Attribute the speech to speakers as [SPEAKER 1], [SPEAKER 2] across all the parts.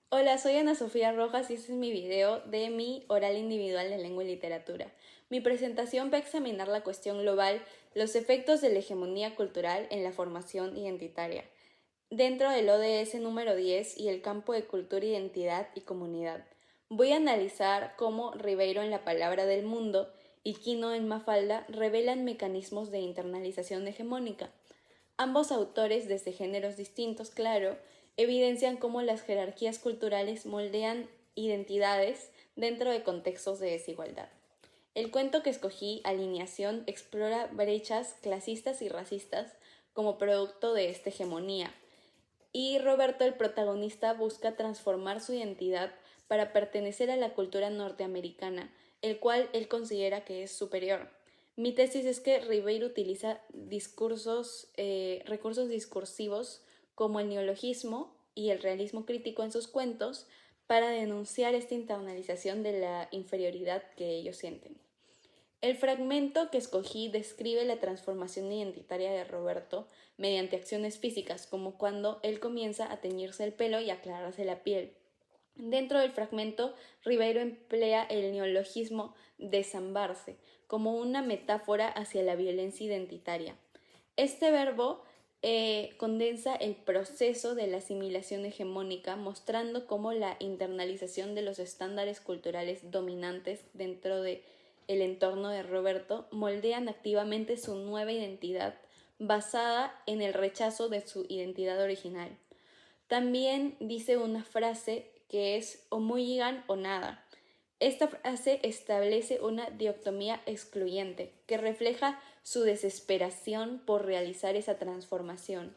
[SPEAKER 1] Hola, soy Ana Sofía Rojas y este es mi video de mi oral individual de lengua y literatura. Mi presentación va a examinar la cuestión global, los efectos de la hegemonía cultural en la formación identitaria, dentro del ODS número 10 y el campo de cultura, identidad y comunidad. Voy a analizar cómo Ribeiro en La Palabra del Mundo y Quino en Mafalda revelan mecanismos de internalización hegemónica. Ambos autores, desde géneros distintos, claro, evidencian cómo las jerarquías culturales moldean identidades dentro de contextos de desigualdad. El cuento que escogí, Alineación, explora brechas clasistas y racistas como producto de esta hegemonía, y Roberto, el protagonista, busca transformar su identidad para pertenecer a la cultura norteamericana, el cual él considera que es superior. Mi tesis es que Ribeiro utiliza recursos discursivos como el neologismo y el realismo crítico en sus cuentos para denunciar esta internalización de la inferioridad que ellos sienten. El fragmento que escogí describe la transformación identitaria de Roberto mediante acciones físicas, como cuando él comienza a teñirse el pelo y aclararse la piel. Dentro del fragmento, Ribeiro emplea el neologismo desambarse como una metáfora hacia la violencia identitaria. Este verbo condensa el proceso de la asimilación hegemónica, mostrando cómo la internalización de los estándares culturales dominantes dentro de el entorno de Roberto moldean activamente su nueva identidad basada en el rechazo de su identidad original. También dice una frase que es o muy llegan o nada. Esta frase establece una dicotomía excluyente que refleja su desesperación por realizar esa transformación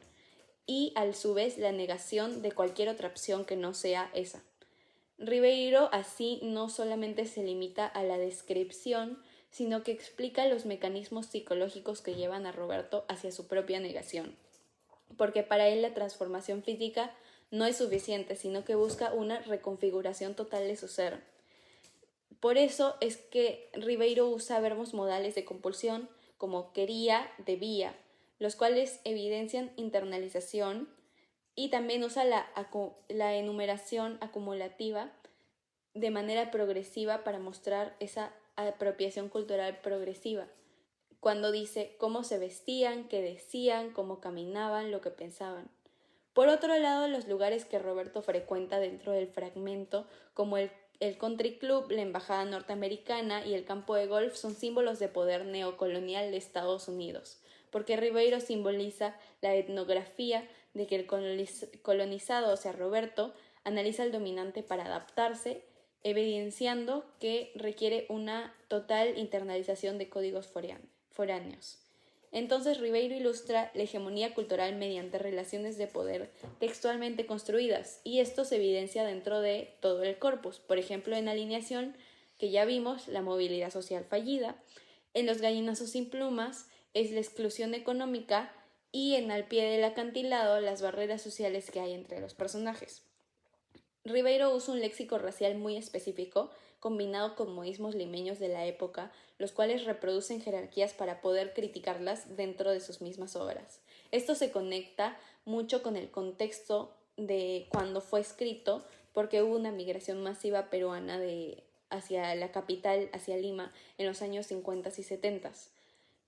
[SPEAKER 1] y, a su vez, la negación de cualquier otra opción que no sea esa. Ribeiro así no solamente se limita a la descripción, sino que explica los mecanismos psicológicos que llevan a Roberto hacia su propia negación, porque para él la transformación física no es suficiente, sino que busca una reconfiguración total de su ser. Por eso es que Ribeiro usa verbos modales de compulsión como quería, debía, los cuales evidencian internalización, y también usa la enumeración acumulativa de manera progresiva para mostrar esa apropiación cultural progresiva. Cuando dice cómo se vestían, qué decían, cómo caminaban, lo que pensaban. Por otro lado, los lugares que Roberto frecuenta dentro del fragmento, como el country club, la embajada norteamericana y el campo de golf, son símbolos de poder neocolonial de Estados Unidos, porque Ribeiro simboliza la etnografía de que el colonizado, o sea, Roberto, analiza al dominante para adaptarse, evidenciando que requiere una total internalización de códigos foráneos. Entonces Ribeiro ilustra la hegemonía cultural mediante relaciones de poder textualmente construidas, y esto se evidencia dentro de todo el corpus. Por ejemplo, en Alineación, que ya vimos, la movilidad social fallida; en Los gallinazos sin plumas es la exclusión económica; y en Al pie del acantilado, las barreras sociales que hay entre los personajes. Ribeiro usa un léxico racial muy específico, combinado con modismos limeños de la época, los cuales reproducen jerarquías para poder criticarlas dentro de sus mismas obras. Esto se conecta mucho con el contexto de cuando fue escrito, porque hubo una migración masiva peruana hacia la capital, hacia Lima, en los años 50 y 70.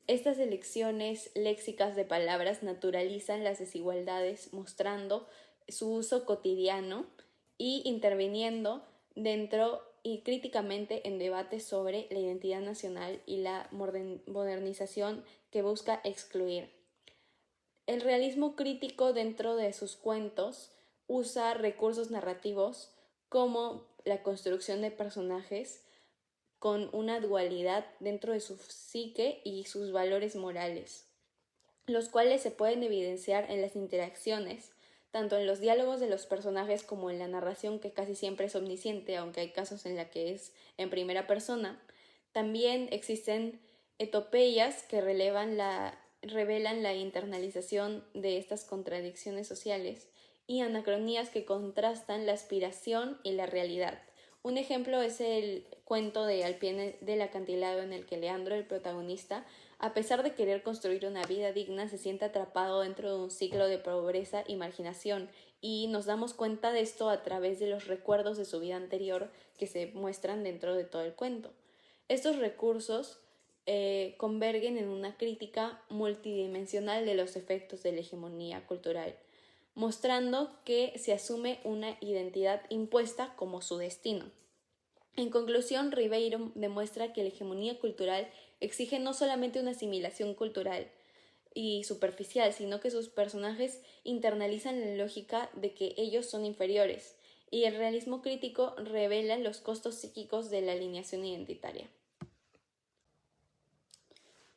[SPEAKER 1] Estas elecciones léxicas de palabras naturalizan las desigualdades, mostrando su uso cotidiano y interviniendo dentro y críticamente en debates sobre la identidad nacional y la modernización que busca excluir. El realismo crítico dentro de sus cuentos usa recursos narrativos como la construcción de personajes con una dualidad dentro de su psique y sus valores morales, los cuales se pueden evidenciar en las interacciones, tanto en los diálogos de los personajes como en la narración, que casi siempre es omnisciente, aunque hay casos en la que es en primera persona. También existen etopeyas que revelan la internalización de estas contradicciones sociales, y anacronías que contrastan la aspiración y la realidad. Un ejemplo es el cuento de Al pie del acantilado, en el que Leandro, el protagonista, a pesar de querer construir una vida digna, se siente atrapado dentro de un ciclo de pobreza y marginación, y nos damos cuenta de esto a través de los recuerdos de su vida anterior que se muestran dentro de todo el cuento. Estos recursos convergen en una crítica multidimensional de los efectos de la hegemonía cultural, mostrando que se asume una identidad impuesta como su destino. En conclusión, Ribeiro demuestra que la hegemonía cultural exige no solamente una asimilación cultural y superficial, sino que sus personajes internalizan la lógica de que ellos son inferiores, y el realismo crítico revela los costos psíquicos de la alineación identitaria.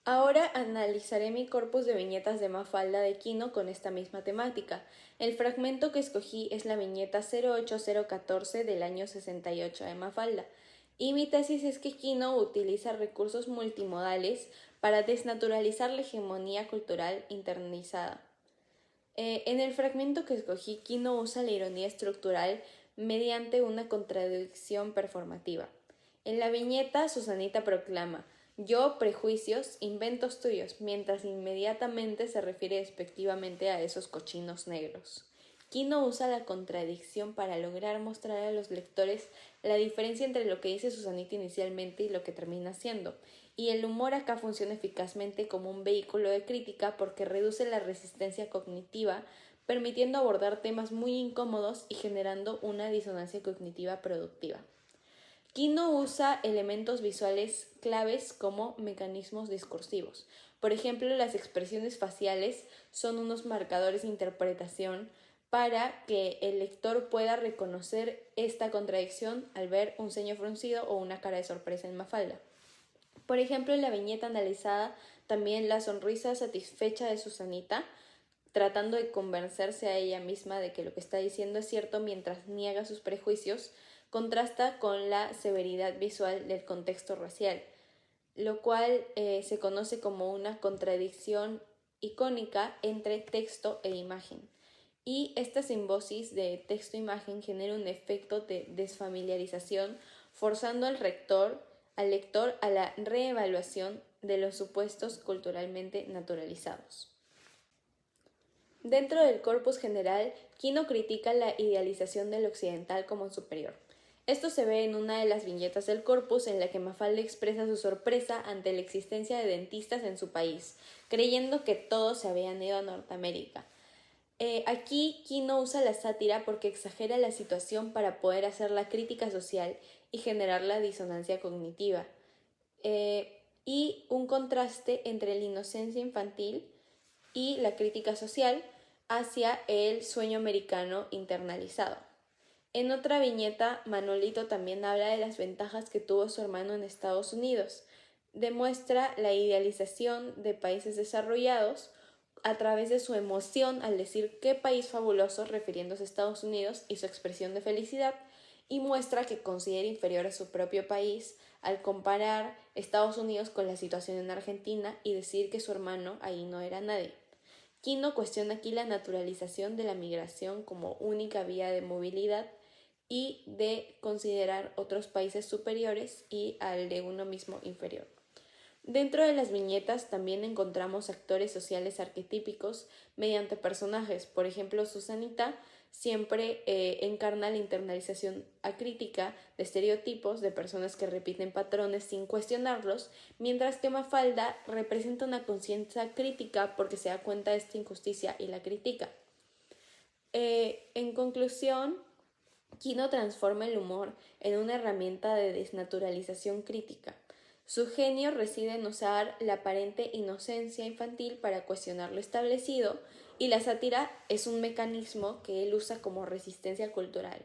[SPEAKER 1] Ahora analizaré mi corpus de viñetas de Mafalda de Quino con esta misma temática. El fragmento que escogí es la viñeta 08014 del año 68 de Mafalda, y mi tesis es que Quino utiliza recursos multimodales para desnaturalizar la hegemonía cultural internalizada. En el fragmento que escogí, Quino usa la ironía estructural mediante una contradicción performativa. En la viñeta, Susanita proclama: yo, prejuicios, inventos tuyos, mientras inmediatamente se refiere despectivamente a esos cochinos negros. Quino usa la contradicción para lograr mostrar a los lectores la diferencia entre lo que dice Susanita inicialmente y lo que termina siendo, y el humor acá funciona eficazmente como un vehículo de crítica porque reduce la resistencia cognitiva, permitiendo abordar temas muy incómodos y generando una disonancia cognitiva productiva. Quino usa elementos visuales claves como mecanismos discursivos. Por ejemplo, las expresiones faciales son unos marcadores de interpretación para que el lector pueda reconocer esta contradicción al ver un ceño fruncido o una cara de sorpresa en Mafalda. Por ejemplo, en la viñeta analizada, también la sonrisa satisfecha de Susanita, tratando de convencerse a ella misma de que lo que está diciendo es cierto mientras niega sus prejuicios, contrasta con la severidad visual del contexto racial, lo cual se conoce como una contradicción icónica entre texto e imagen. Y esta simbosis de texto-imagen genera un efecto de desfamiliarización, forzando al lector a la reevaluación de los supuestos culturalmente naturalizados. Dentro del corpus general, Quino critica la idealización del occidental como superior. Esto se ve en una de las viñetas del corpus en la que Mafalda expresa su sorpresa ante la existencia de dentistas en su país, creyendo que todos se habían ido a Norteamérica. Aquí Quino usa la sátira porque exagera la situación para poder hacer la crítica social y generar la disonancia cognitiva, y un contraste entre la inocencia infantil y la crítica social hacia el sueño americano internalizado. En otra viñeta, Manolito también habla de las ventajas que tuvo su hermano en Estados Unidos. Demuestra la idealización de países desarrollados a través de su emoción al decir qué país fabuloso, refiriéndose a Estados Unidos, y su expresión de felicidad, y muestra que considera inferior a su propio país al comparar Estados Unidos con la situación en Argentina y decir que su hermano ahí no era nadie. Quino cuestiona aquí la naturalización de la migración como única vía de movilidad y de considerar otros países superiores y al de uno mismo inferior. Dentro de las viñetas también encontramos actores sociales arquetípicos mediante personajes. Por ejemplo, Susanita siempre encarna la internalización acrítica de estereotipos de personas que repiten patrones sin cuestionarlos, mientras que Mafalda representa una conciencia crítica porque se da cuenta de esta injusticia y la critica. En conclusión, Quino transforma el humor en una herramienta de desnaturalización crítica. Su genio reside en usar la aparente inocencia infantil para cuestionar lo establecido, y la sátira es un mecanismo que él usa como resistencia cultural.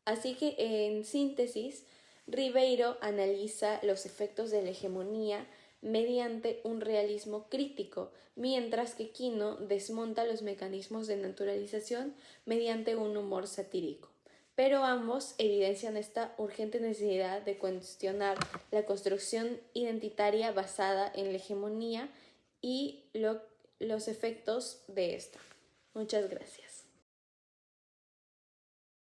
[SPEAKER 1] Así que, en síntesis, Ribeiro analiza los efectos de la hegemonía mediante un realismo crítico, mientras que Quino desmonta los mecanismos de naturalización mediante un humor satírico. Pero ambos evidencian esta urgente necesidad de cuestionar la construcción identitaria basada en la hegemonía y los efectos de esta. Muchas gracias.